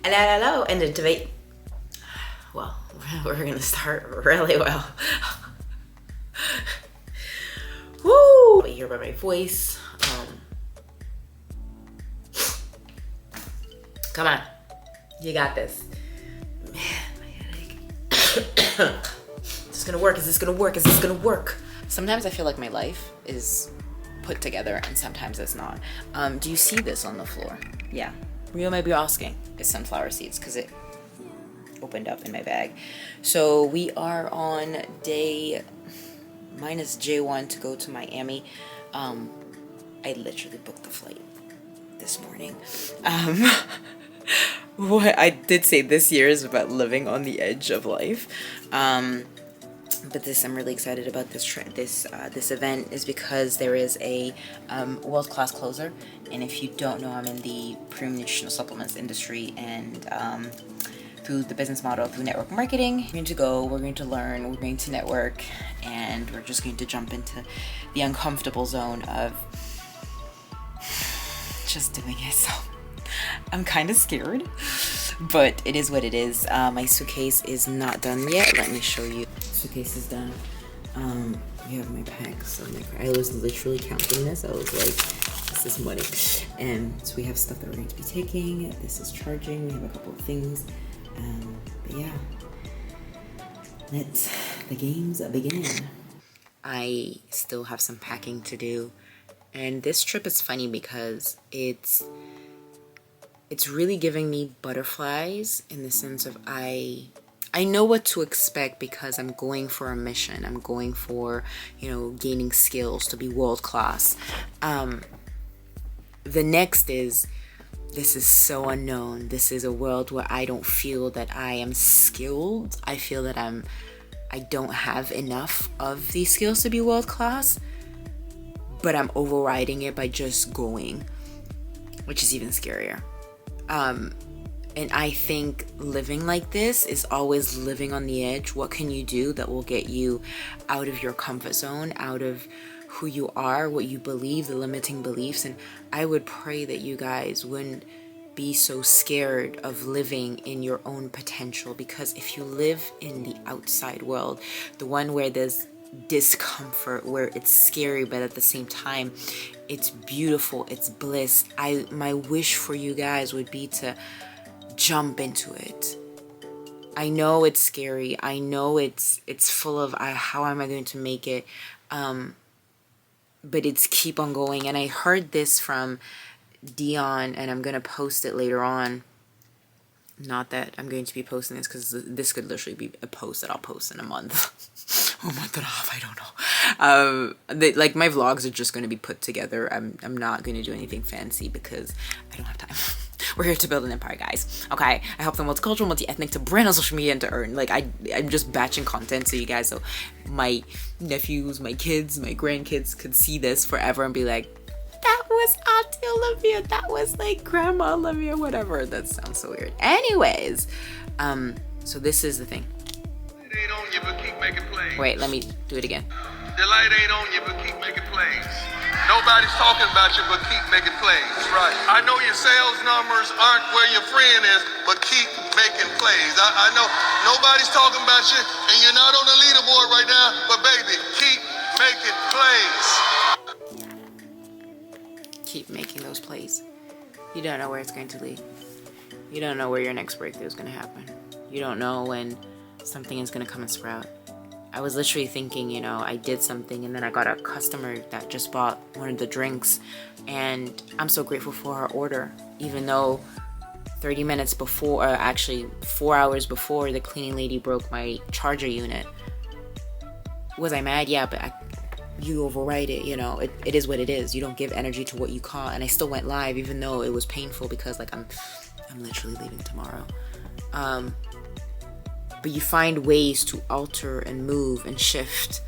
Hello, and the debate. Well, we're gonna start really well. Woo! You hear by my voice. Come on, you got this. Man, my headache. Is this gonna work? Is this gonna work? Is this gonna work? Sometimes I feel like my life is put together, and sometimes it's not. Do you see this on the floor? Yeah. You might be asking, it's sunflower seeds because it opened up in my bag. So we are on day minus J1 to go to Miami. I literally booked the flight this morning. What I did say this year is about living on the edge of life. But I'm really excited about this event is because there is a world-class closer, and if you don't know, I'm in the premium nutritional supplements industry, and through the business model, through network marketing, we're going to go, we're going to learn, we're going to network, and we're just going to jump into the uncomfortable zone of just doing it. So I'm kind of scared, but it is what it is. My suitcase is not done yet. Let me show you. Suitcase is done. You have my packs. I was literally counting this. I was like, this is money. And so we have stuff that we're going to be taking. This is charging. We have a couple of things. But yeah, let the games begin. I still have some packing to do. And this trip is funny because it's really giving me butterflies in the sense of I know what to expect because I'm going for a mission. I'm going for, gaining skills to be world class. The next is, this is so unknown. This is a world where I don't feel that I am skilled. I feel that I don't have enough of these skills to be world class, but I'm overriding it by just going, which is even scarier. And I think living like this is always living on the edge. What can you do that will get you out of your comfort zone, out of who you are, what you believe, the limiting beliefs? And I would pray that you guys wouldn't be so scared of living in your own potential, because if you live in the outside world, the one where there's discomfort, where it's scary, but at the same time it's beautiful, it's bliss, my wish for you guys would be to jump into it. I know it's scary. I know it's full of how am I going to make it, but it's keep on going. And I heard this from Dion, and I'm gonna post it later on. Not that I'm going to be posting this, because this could literally be a post that I'll post in a month. A month and a half, I don't know. Like, my vlogs are just going to be put together. I'm not going to do anything fancy because I don't have time. We're here to build an empire, guys. Okay, I help them multicultural, multi-ethnic, to brand on social media and to earn. Like, I'm just batching content so you guys, so my nephews, my kids, my grandkids could see this forever and be like, that was Auntie Olivia, that was like Grandma Olivia, whatever. That sounds so weird. Anyways, so this is the thing. Ain't on you, but keep making plays. Wait, let me do it again. The light ain't on you, but keep making plays. Nobody's talking about you, but keep making plays. Right. I know your sales numbers aren't where your friend is, but keep making plays. I know nobody's talking about you, and you're not on the leaderboard right now, but baby, keep making plays. Keep making those plays. You don't know where it's going to lead. You don't know where your next breakthrough is going to happen. You don't know when something is going to come and sprout. I was literally thinking, I did something, and then I got a customer that just bought one of the drinks, and I'm so grateful for her order, even though 30 minutes before, or actually 4 hours before, the cleaning lady broke my charger unit. Was I mad? Yeah, but you override it, it is what it is. You don't give energy to what you caught. And I still went live, even though it was painful, because I'm literally leaving tomorrow. But you find ways to alter and move and shift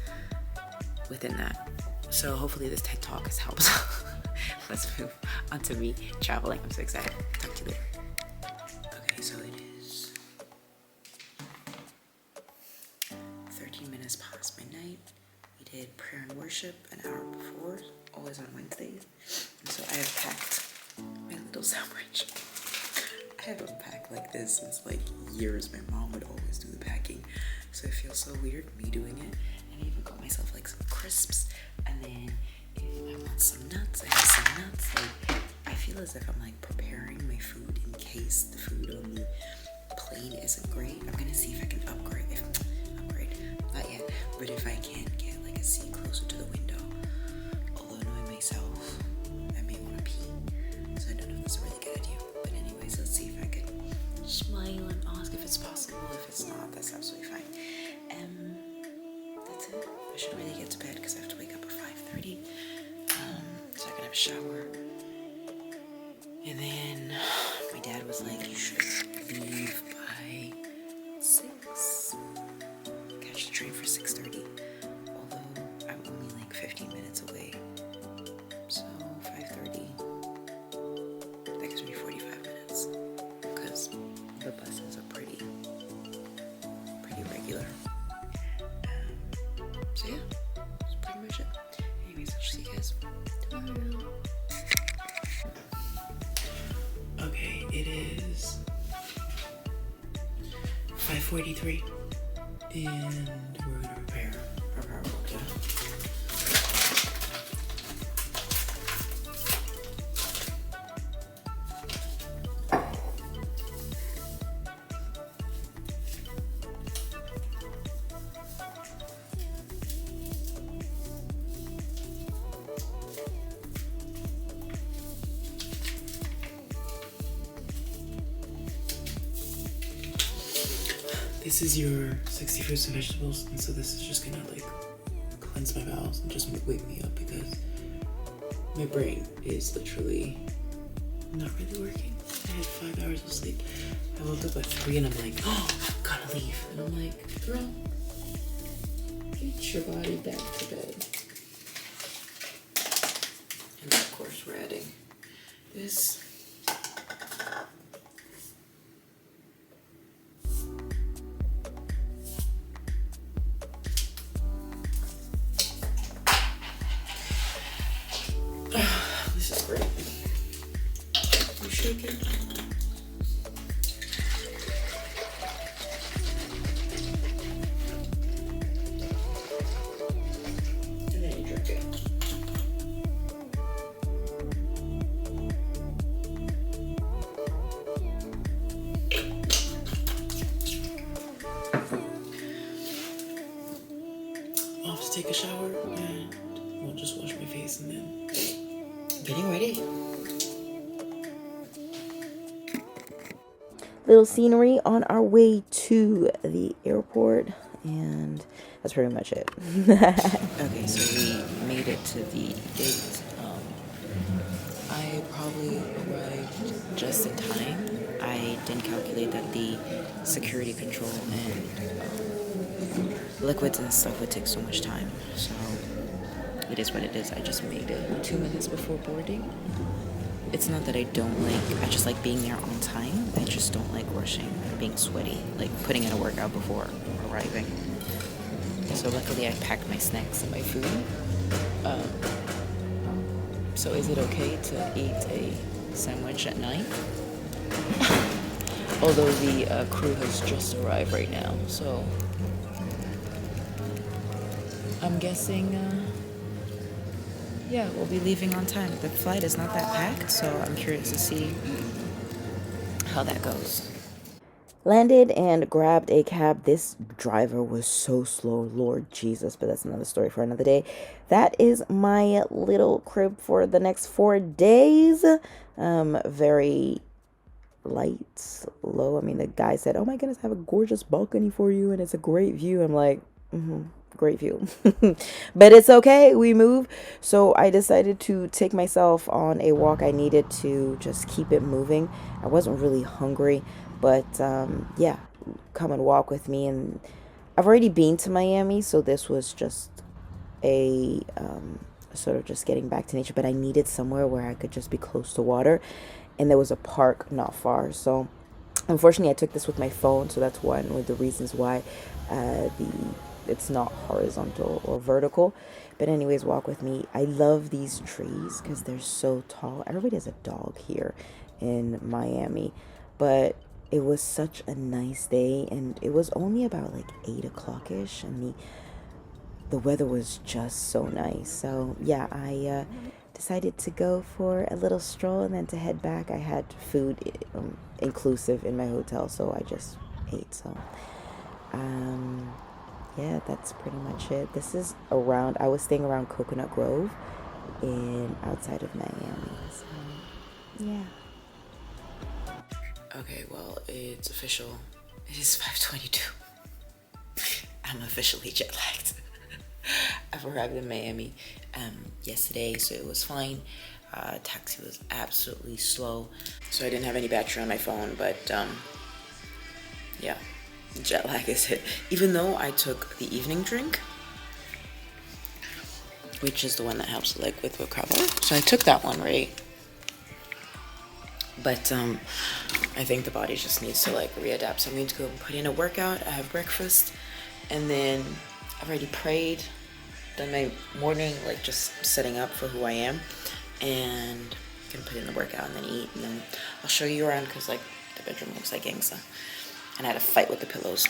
within that. So hopefully this TED Talk has helped. Let's move on to me traveling. I'm so excited. Talk to you later. Okay, so it is 13 minutes past midnight. We did prayer and worship an hour before, always on Wednesdays. And so I have packed my little sandwich. I haven't packed like this since like years. My mom would always do the packing, so it feels so weird me doing it. And I even got myself like some crisps, and then if I want some nuts, I have some nuts. Like, I feel as if I'm like preparing my food in case the food on the plane isn't great. I'm gonna see if I can upgrade. Not yet, but if I can get like a seat closer to the window. Although knowing myself, I may want to pee, so I don't know if that's a really good idea. But anyways, let's see if I could smile and ask if it's possible. If it's not, that's absolutely fine. That's it. I should really get to bed because I have to wake up at 5:30. So I can have a shower. And then my dad was like, you should leave by 6. Catch the train for 6:30. Although I'm only like 15 minutes away. So 5:30. That gives me 45 minutes. Because the buses are pretty regular. So yeah, that's pretty much it. Anyways, I'll see you guys tomorrow. Okay, it is 5:43, and we're gonna prepare our workout. This is your 60 fruits and vegetables, and so this is just gonna like cleanse my bowels and just wake me up because my brain is literally not really working. I had 5 hours of sleep. I woke up at 3 and I'm like, oh, gotta leave. And I'm like, girl, get your body back to bed. And of course we're adding this. This is great. You shake it. And then you drink it. Off to take a shower and I'll just wash my face and then getting ready. Little scenery on our way to the airport, and that's pretty much it. Okay, so we made it to the gate. I probably arrived just in time. I didn't calculate that the security control and liquids and stuff would take so much time, so it is what it is. I just made it 2 minutes before boarding. It's not that I don't like, I just like being there on time. I just don't like rushing and being sweaty, like putting in a workout before arriving. So luckily I packed my snacks and my food. So is it okay to eat a sandwich at night? Although the crew has just arrived right now, so I'm guessing, yeah, we'll be leaving on time. The flight is not that packed, so I'm curious to see how that goes. Landed and grabbed a cab. This driver was so slow, Lord Jesus, but that's another story for another day. That is my little crib for the next 4 days. Very light, low. I mean, the guy said, oh my goodness, I have a gorgeous balcony for you, and it's a great view. I'm like, great view. But it's okay, we move. So I decided to take myself on a walk. I needed to just keep it moving. I wasn't really hungry, but yeah, come and walk with me. And I've already been to Miami, so this was just a sort of just getting back to nature, but I needed somewhere where I could just be close to water, and there was a park not far. So unfortunately I took this with my phone, so that's one of the reasons why it's not horizontal or vertical. But anyways, walk with me. I love these trees because they're so tall. Everybody has a dog here in Miami. but it was such a nice day, and it was only about like 8 o'clock ish, and the weather was just so nice. So yeah, I decided to go for a little stroll and then to head back. I had food inclusive in my hotel, so I just ate. So yeah, that's pretty much it. This is around, I was staying around Coconut Grove in outside of Miami. So yeah. Okay, well, it's official. It is 5:22. I'm officially jet lagged. I've arrived in Miami yesterday, so it was fine. Taxi was absolutely slow, so I didn't have any battery on my phone, but yeah, jet lag is hit. Even though I took the evening drink, which is the one that helps like with recover, so I took that one, right? But I think the body just needs to like readapt. So I'm going to go and put in a workout. I have breakfast, and then I've already prayed, done my morning, like just setting up for who I am, and gonna put in the workout and then eat, and then I'll show you around because like the bedroom looks like gangsta. And I had a fight with the pillows.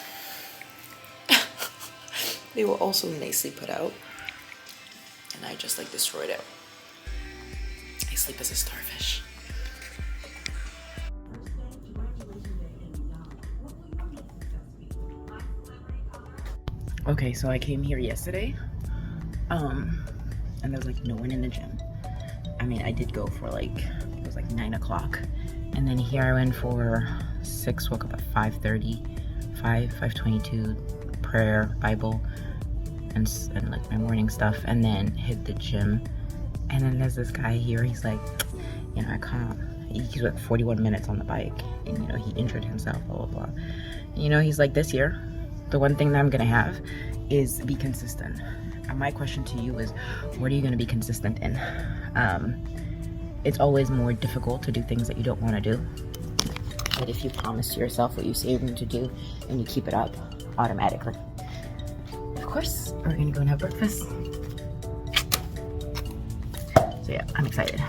They were also nicely put out, and I just like destroyed it. I sleep as a starfish. Okay, so I came here yesterday, and there was like no one in the gym. I mean, I did go for like, it was like 9 o'clock, and then here I went for 6, woke up at 5:30, 5:22, prayer, Bible, and like my morning stuff, and then hit the gym. And then there's this guy here, he's like, you know, he's like 41 minutes on the bike, and you know, he injured himself, blah, blah, blah. And, you know, he's like, this year, the one thing that I'm gonna have is be consistent. And my question to you is, what are you gonna be consistent in? It's always more difficult to do things that you don't want to do. But if you promise to yourself what you say you're going to do and you keep it up automatically. Of course, we're gonna go and have breakfast. So yeah, I'm excited.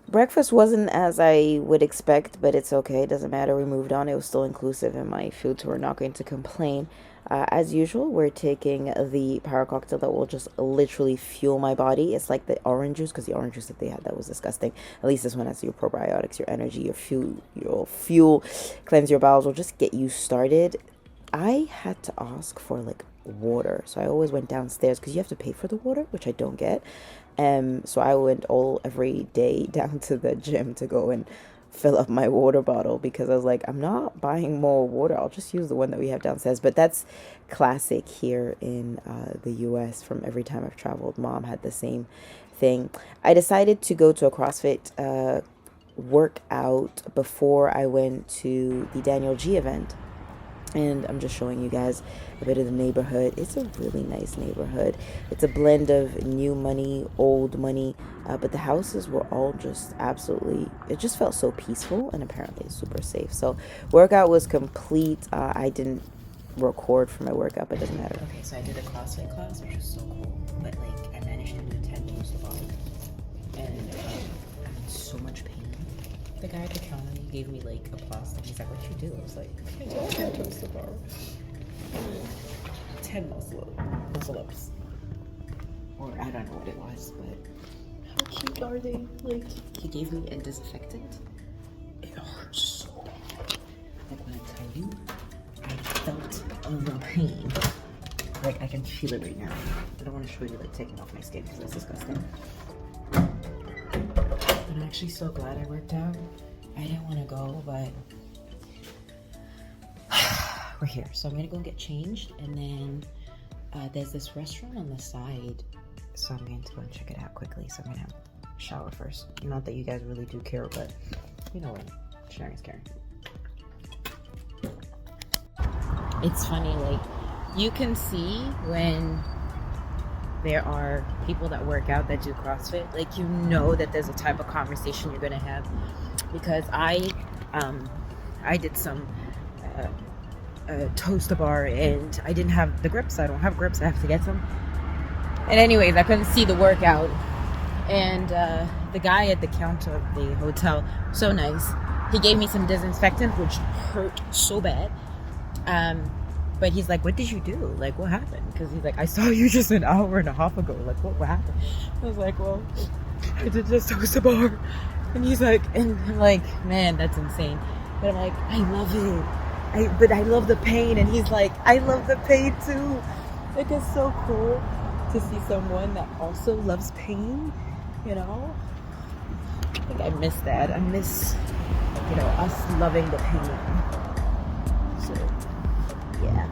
Breakfast wasn't as I would expect, but it's okay. It doesn't matter. We moved on. It was still inclusive in my food, so we're not going to complain. As usual, we're taking the power cocktail that will just literally fuel my body. It's like the orange juice, because the orange juice that they had, that was disgusting. At least this one has your probiotics, your energy, your fuel, cleanse your bowels, will just get you started. I had to ask for like water, so I always went downstairs because you have to pay for the water, which I don't get. So I went every day down to the gym to go and fill up my water bottle, because I was like, I'm not buying more water. I'll just use the one that we have downstairs. But that's classic here in the US from every time I've traveled. Mom had the same thing. I decided to go to a CrossFit workout before I went to the Daniel G event. And I'm just showing you guys a bit of the neighborhood. It's a really nice neighborhood. It's a blend of new money, old money, but the houses were all just absolutely, it just felt so peaceful, and apparently it's super safe. So workout was complete. I didn't record for my workout, but it doesn't matter. Okay, so I did a CrossFit class, which was so cool, but like I managed to do 10 toes to bottom, and I'm in so much pain. The guy at the counter gave me like applause, and he's like, what you do? I was like, I do 10 toes to bar. 10 muscle ups. Or I don't know what it was, but how cute are they? Like, he gave me a disinfectant. It hurts so bad. Like when I tell you, I felt the pain. Like I can feel it right now. I don't want to show you like taking off my skin because that's disgusting. I'm actually so glad I worked out. I didn't want to go, but we're here. So I'm gonna go and get changed, and then there's this restaurant on the side, so I'm going to go and check it out quickly. So I'm gonna shower first. Not that you guys really do care, but you know what? Sharing is caring. It's funny, like you can see when there are people that work out that do CrossFit, like you know that there's a type of conversation you're gonna have, because I did some toast to bar, and I didn't have the grips. I don't have grips. I have to get some. And anyways, I couldn't see the workout, and the guy at the counter of the hotel, so nice. He gave me some disinfectant, which hurt so bad. But he's like, what did you do? Like, what happened? Because he's like, I saw you just an hour and a half ago. Like, what happened? I was like, well, I did just toast a bar. And he's like, and I'm like, man, that's insane. But I'm like, I love it. But I love the pain. And he's like, I love the pain too. Like, it's so cool to see someone that also loves pain, you know? I think I miss that. I miss, you know, us loving the pain. So, yeah.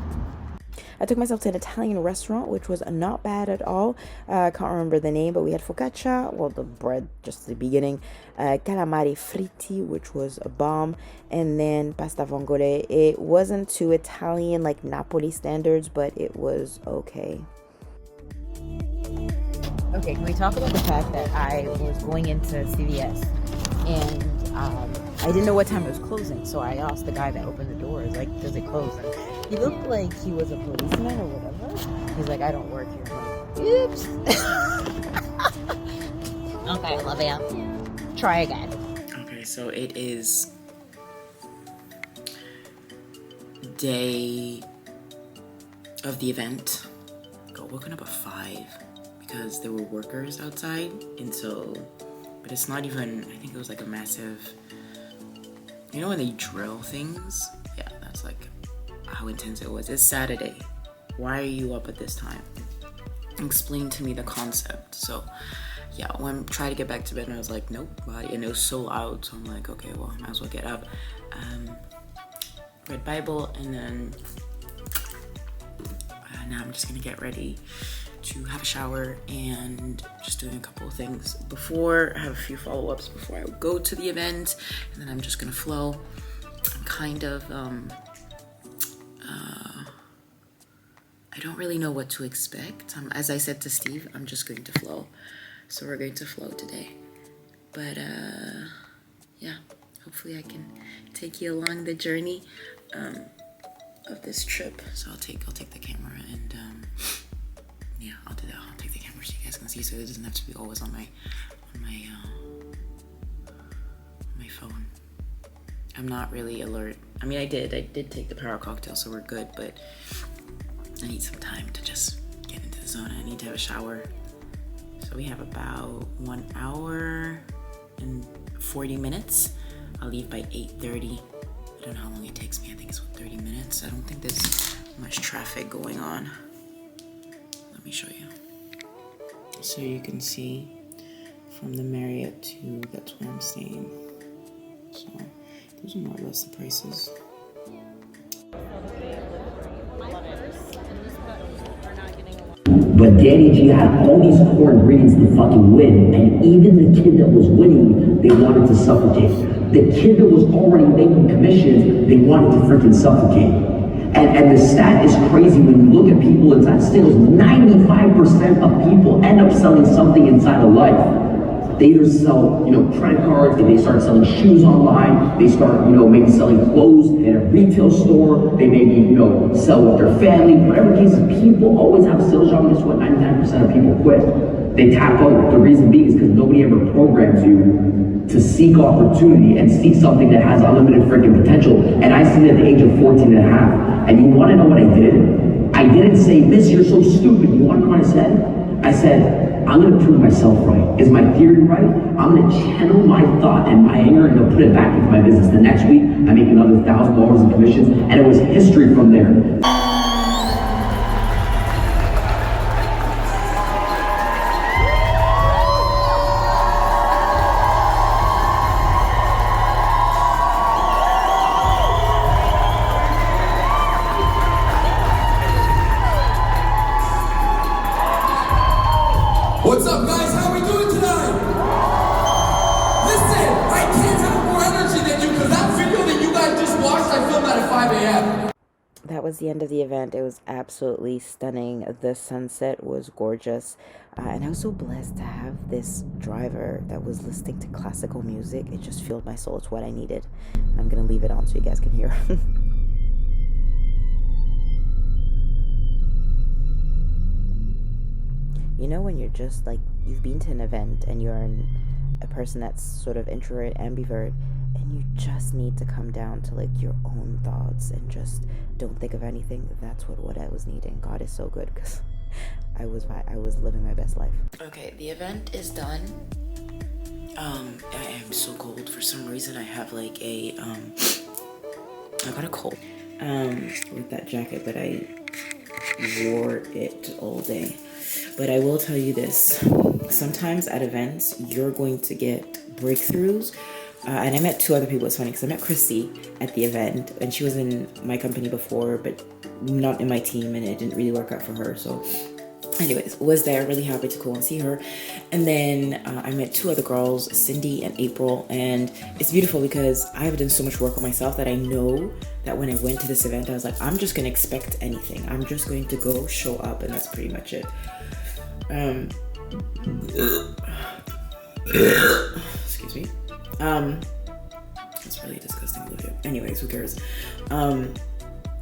I took myself to an Italian restaurant, which was not bad at all. I can't remember the name, but we had focaccia, well, the bread, just at the beginning. Calamari fritti, which was a bomb. And then pasta vongole. It wasn't too Italian, like Napoli standards, but it was okay. Okay, can we talk about the fact that I was going into CVS and I didn't know what time it was closing, so I asked the guy that opened the door, like, does it close? And he looked like he was a policeman or whatever. He's like, I don't work here. I'm like, oops. Okay, Olivia. Try again. Okay, so it is day of the event. Got woken up at 5 because there were workers outside, and so, but it's not even, I think it was like a massive, you know when they drill things? Yeah, that's like how intense it was. It's Saturday. Why are you up at this time? Explain to me the concept. So yeah, when I tried to get back to bed, and I was like, nope, body, and it was so loud, so I'm like, okay, well, I might as well get up. Read Bible, and then now I'm just gonna get ready to have a shower and just doing a couple of things before. I have a few follow-ups before I go to the event, and then I'm just gonna flow. I'm kind of I don't really know what to expect. As I said to Steve, I'm just going to flow. So we're going to flow today. But yeah, hopefully I can take you along the journey of this trip. So I'll take the camera and yeah, I'll do that. I'll take the camera so you guys can see, so it doesn't have to be always on my phone. I'm not really alert. I mean, I did take the power cocktail, so we're good, but I need some time to just get into the zone. I need to have a shower. So we have about 1 hour and 40 minutes. I'll leave by 8:30. I don't know how long it takes me. I think it's 30 minutes. I don't think there's much traffic going on. Let me show you. So you can see from the Marriott to, that's where I'm staying. So those are more or less the prices. But Danny G had all these core ingredients to fucking win, and even the kid that was winning, they wanted to suffocate. The kid that was already making commissions, they wanted to freaking suffocate. And the stat is crazy when you look at people inside sales. 95% of people end up selling something inside of life. They either sell, credit cards, they start selling shoes online, they start, maybe selling clothes in a retail store, they maybe, sell with their family, whatever the case is, people always have a sales job, and guess what, 99% of people quit. They tap out. The reason being is because nobody ever programs you to seek opportunity and seek something that has unlimited freaking potential. And I seen it at the age of 14 and a half. And you want to know what I did? I didn't say, Miss, you're so stupid. You want to know what I said? I said, I'm going to prove myself right. Is my theory right? I'm going to channel my thought and my anger and put it back into my business. The next week, I make another $1,000 in commissions, and it was history from there. What's up, guys? How we doing tonight? Listen, I can't have more energy than you because that video that you guys just watched, I filmed at 5 a.m. That was the end of the event. It was absolutely stunning. The sunset was gorgeous. And I was so blessed to have this driver that was listening to classical music. It just filled my soul. It's what I needed. I'm going to leave it on so you guys can hear. You know, when you're just like, you've been to an event and you're a person that's sort of introvert, ambivert, and you just need to come down to like your own thoughts and just don't think of anything. That's what I was needing. God is so good, because I was living my best life. Okay, the event is done. I am so cold for some reason. I have like I got a cold with that jacket, but I wore it all day. But I will tell you this, sometimes at events you're going to get breakthroughs. And I met 2 other people. It's funny because I met Christy at the event, and she was in my company before, but not in my team, and it didn't really work out for her. So anyways, was there, really happy to go and see her. And then I met 2 other girls, Cindy and April, and it's beautiful because I have done so much work on myself that I know that when I went to this event, I was like, I'm just going to expect anything. I'm just going to go show up, and that's pretty much it. Excuse me. It's really disgusting, Olivia. Anyways, who cares? And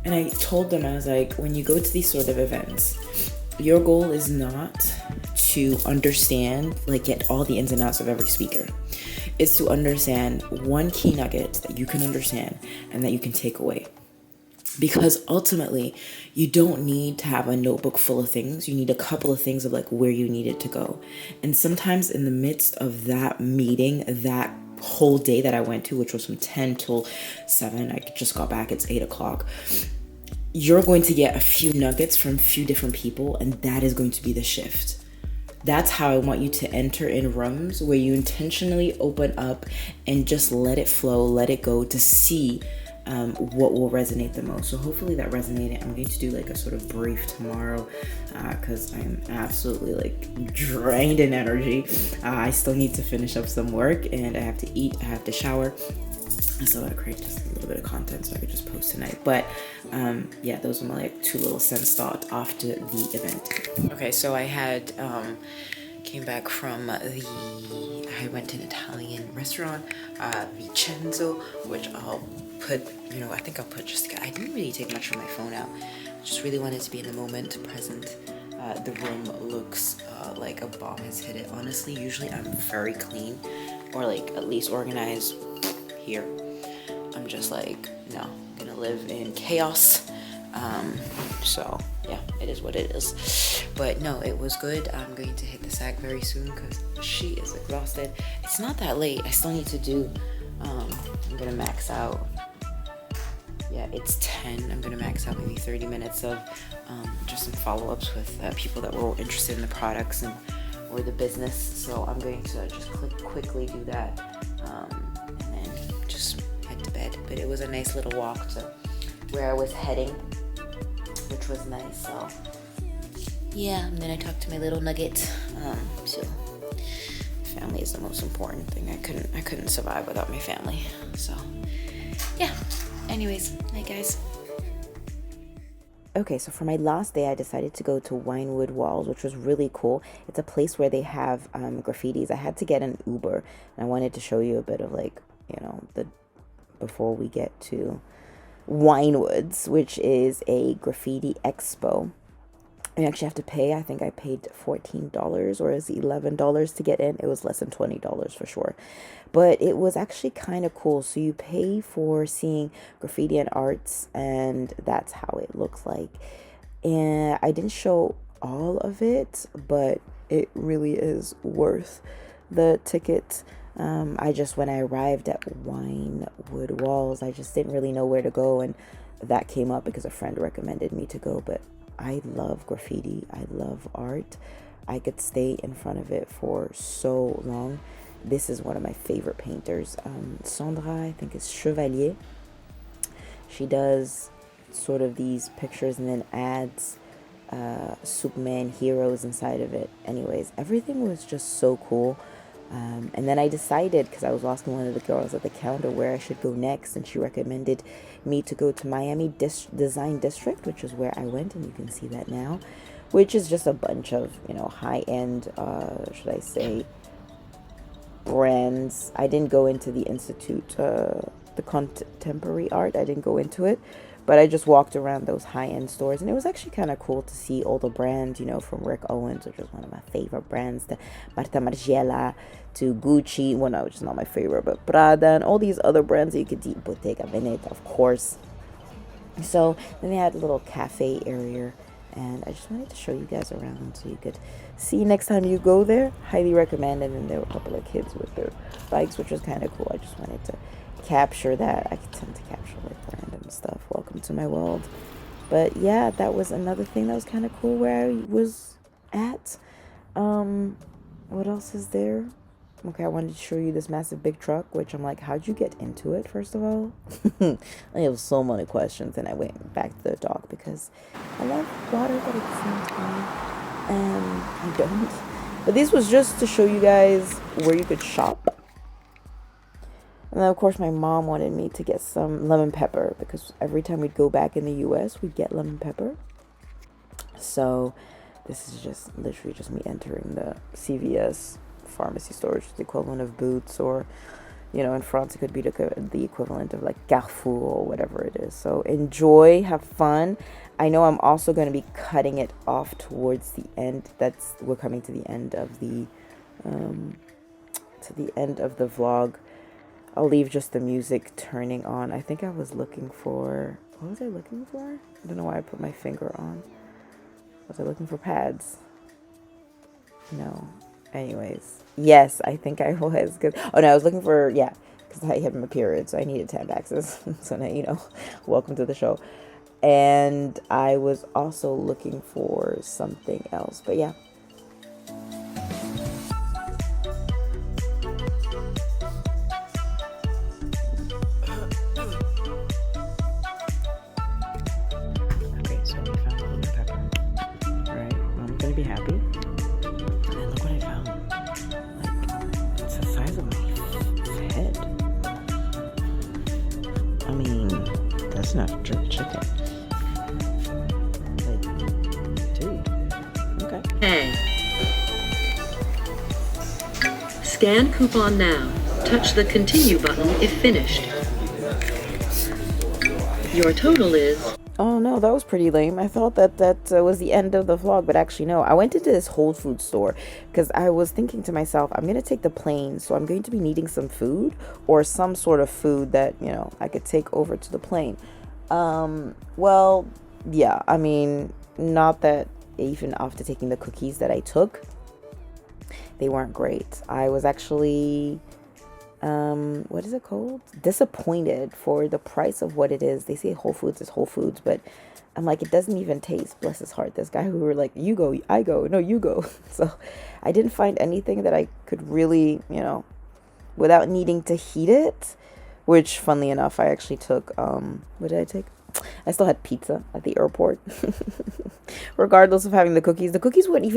I told them, I was like, when you go to these sort of events, your goal is not to understand, like, get all the ins and outs of every speaker. It's to understand one key nugget that you can understand and that you can take away. Because ultimately, you don't need to have a notebook full of things. You need a couple of things of like where you need it to go. And sometimes in the midst of that meeting, that whole day that I went to, which was from 10 till 7, I just got back, it's 8 o'clock. You're going to get a few nuggets from a few different people, and that is going to be the shift. That's how I want you to enter in rooms, where you intentionally open up and just let it flow, let it go, to see what will resonate the most. So hopefully that resonated. I'm going to do like a sort of brief tomorrow because I'm absolutely like drained in energy. I still need to finish up some work, and I have to eat, I have to shower. I still gotta create just a little bit of content so I could just post tonight. But yeah, those are my like 2 little sense thoughts after the event. Okay, so I had came back from I went to an Italian restaurant, Vincenzo, which I'll put, I think I'll put just, I didn't really take much from my phone out. Just really wanted to be in the moment, present. The room looks like a bomb has hit it. Honestly, usually I'm very clean, or like at least organized. Here, I'm just like, no, I'm gonna live in chaos. So yeah, it is what it is. But no, it was good. I'm going to hit the sack very soon because she is exhausted. It's not that late. I still need to do, I'm gonna max out. Yeah, it's 10. I'm gonna max out maybe 30 minutes of just some follow-ups with people that were interested in the products or the business. So I'm going to just quickly do that. And then just head to bed. But it was a nice little walk to where I was heading, which was nice. So yeah, and then I talked to my little nugget. So family is the most important thing. I couldn't survive without my family. So yeah. Anyways, night guys. Okay, so for my last day, I decided to go to Winewood Walls, which was really cool. It's a place where they have graffitis. I had to get an Uber, and I wanted to show you a bit of like, before we get to Winewoods, which is a graffiti expo. You actually have to pay. I think I paid $14 or is $11 to get in. It was less than $20 for sure. But it was actually kind of cool. So you pay for seeing graffiti and arts, and that's how it looks like. And I didn't show all of it, but it really is worth the ticket. When I arrived at Winewood Walls, I just didn't really know where to go, and that came up because a friend recommended me to go. But I love graffiti. I love art. I could stay in front of it for so long. This is one of my favorite painters. Sandra, I think is Chevalier. She does sort of these pictures and then adds Superman heroes inside of it. Anyways, everything was just so cool. And then I decided, because I was asking one of the girls at the counter where I should go next, and she recommended me to go to Miami Design District, which is where I went, and you can see that now, which is just a bunch of, high-end, should I say, brands. I didn't go into the Institute, the contemporary art. I didn't go into it, But I just walked around those high-end stores, and it was actually kind of cool to see all the brands, you know, from Rick Owens, which was one of my favorite brands, to Marta Margiela, to Gucci, well, no, which is not my favorite, but Prada, and all these other brands that you could see, Bottega Veneta, of course. So then they had a little cafe area, and I just wanted to show you guys around so you could see next time you go there. Highly recommend it. And there were a couple of kids with their bikes, which was kind of cool. I just wanted to capture that. I tend to capture like random stuff. Welcome to my world. But yeah, that was another thing that was kind of cool where I was at. What else is there? Okay, I wanted to show you this massive big truck, which I'm like, how'd you get into it, first of all? I have so many questions, and I went back to the dock because I love water, but at the same time, I don't. But this was just to show you guys where you could shop. And then, of course, my mom wanted me to get some lemon pepper because every time we'd go back in the U.S., we'd get lemon pepper. So this is just literally just me entering the CVS pharmacy store, which is the equivalent of Boots, or, you know, in France it could be the equivalent of like Carrefour or whatever it is. So enjoy, have fun. I know I'm also going to be cutting it off towards the end. We're coming to the end of the vlog. I'll leave just the music turning on. I think I was looking for, what was I looking for? I don't know why I put my finger on. Was I looking for pads? No. Anyways, yes, I think I was. I was looking for, because I had my period, so I needed Tampaxes. So now, you know, welcome to the show. And I was also looking for something else, but yeah. Okay, so we found a lemon pepper. All right, I'm gonna be happy. That's not jerk chicken. Like, dude. Okay. Hey. Scan coupon now. Touch the continue button if finished. Your total is... Oh no, that was pretty lame. I thought that was the end of the vlog, but actually no. I went into this Whole Foods store because I was thinking to myself, I'm going to take the plane, so I'm going to be needing some food or some sort of food that, you know, I could take over to the plane. Well, yeah, I mean, not that even after taking the cookies that I took, they weren't great. I was actually, what is it called? Disappointed for the price of what it is. They say Whole Foods is Whole Foods, but I'm like, it doesn't even taste. Bless his heart. This guy who were like, you go, I go, no, you go. So I didn't find anything that I could really, you know, without needing to heat it. Which, funnily enough, I actually took, what did I take? I still had pizza at the airport. Regardless of having the cookies wouldn't even